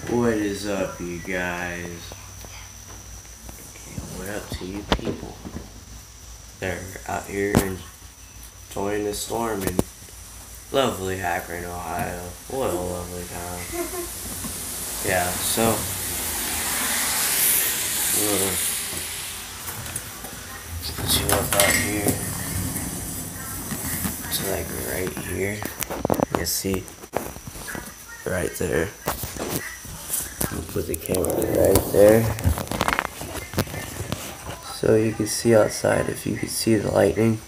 What is up, you guys? And what up to you people that are out here enjoying the storm in lovely Akron, Ohio? What a lovely time. Yeah, so put you up out here to like right here. You see, right there. Put the camera right there so you can see outside if you can see the lightning.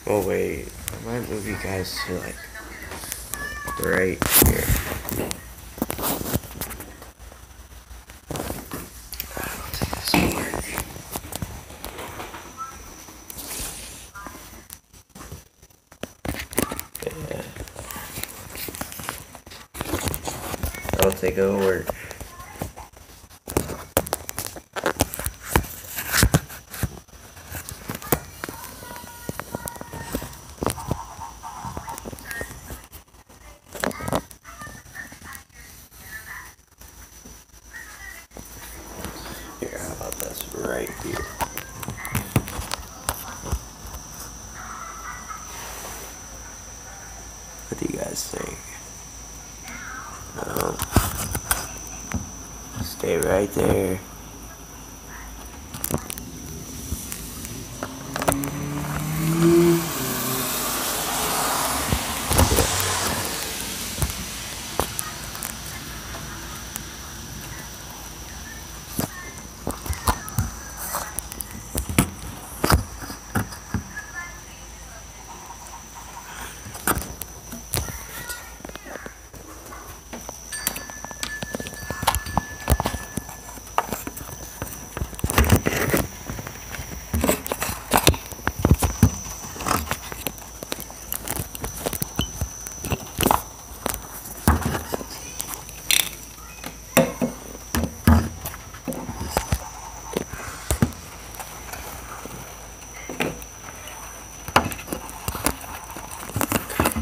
Oh wait, I might move you guys to like right here. I don't think this will work. Yeah. I don't think it'll work. Here, how about this right here? What do you guys think? Stay right there.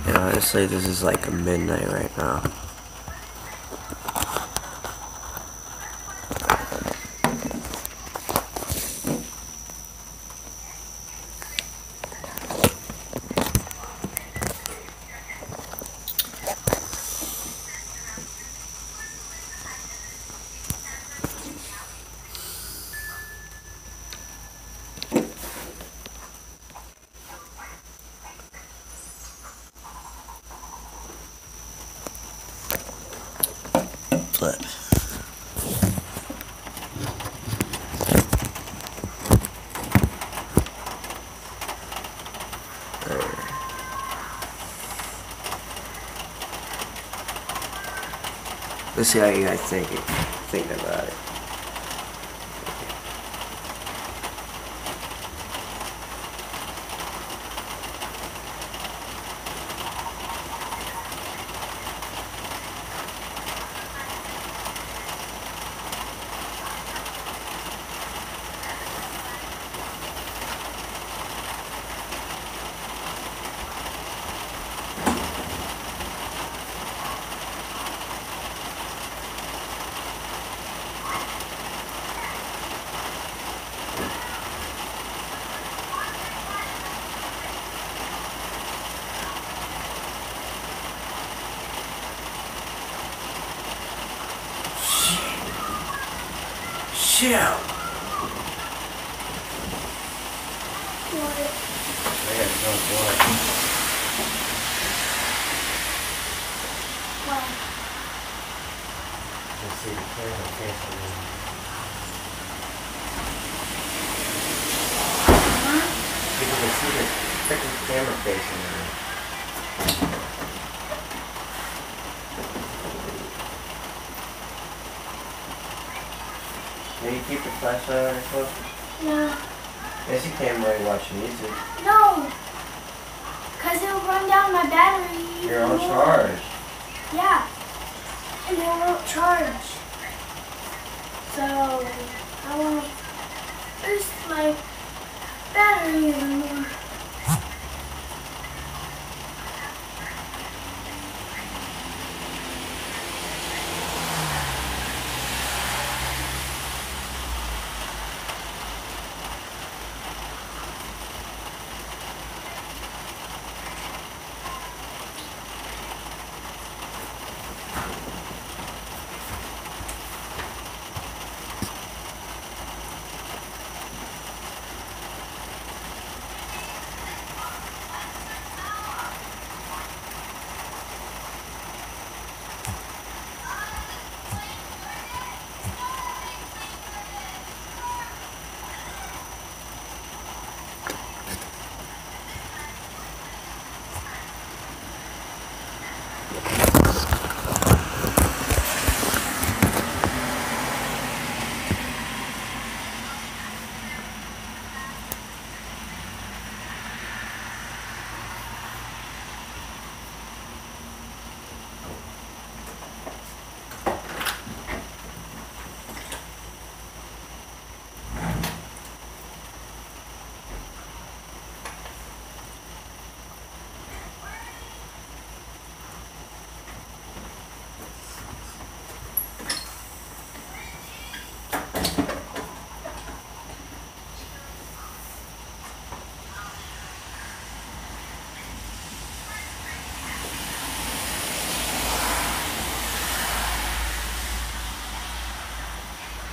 And honestly, this is like a midnight right now. Flip. Let's see how you guys think about it. Shit out. What? I got no blood. What? Let's see the camera facing me. People can see the freaking camera facing me. Can you keep the flashlight on your phone? Yeah. Yes, you can't really watch YouTube. No. Because it'll run down my battery. You're on charge. Yeah. And it won't charge. So, I won't boost my battery anymore.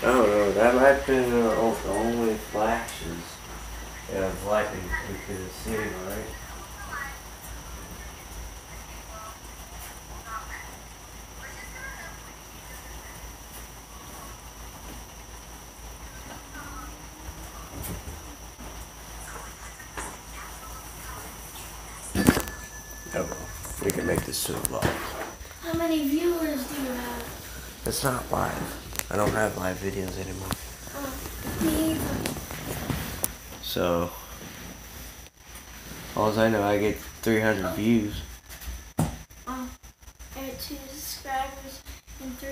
I don't know, that might have been the only flashes of lightning we could have seen, right? Oh well, we can make this too long. How many viewers do you have? It's not live. I don't have live videos anymore. Me either. So, all I know, I get 300 views. I had 2 subscribers and 3.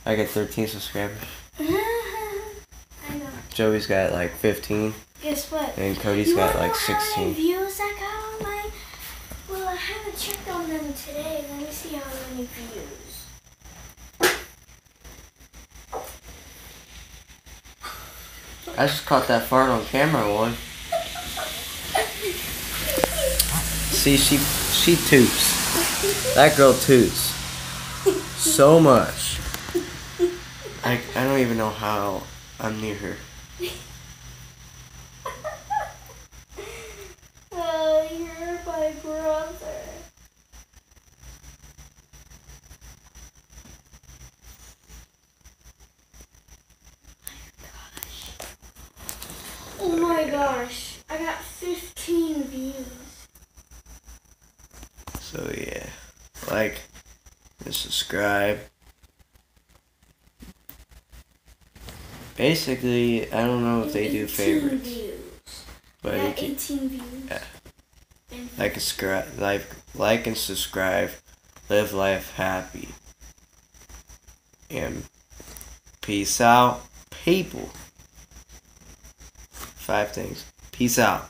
I get 13 subscribers. I know. Joey's got like 15. Guess what? And Cody's You got wanna like know how 16. many views I got on mine? Well, I haven't checked on them today. Let me see how many views. I just caught that fart on camera one. See, she toots. That girl toots. So much. I don't even know how I'm near her. Oh, you're my brother. Oh my gosh, I got 15 views. So yeah, like and subscribe. Basically, I don't know if they do favorites, Views. but I you got can, 18 views. yeah. Like and subscribe, live life happy, and peace out, people. 5 things. Peace out.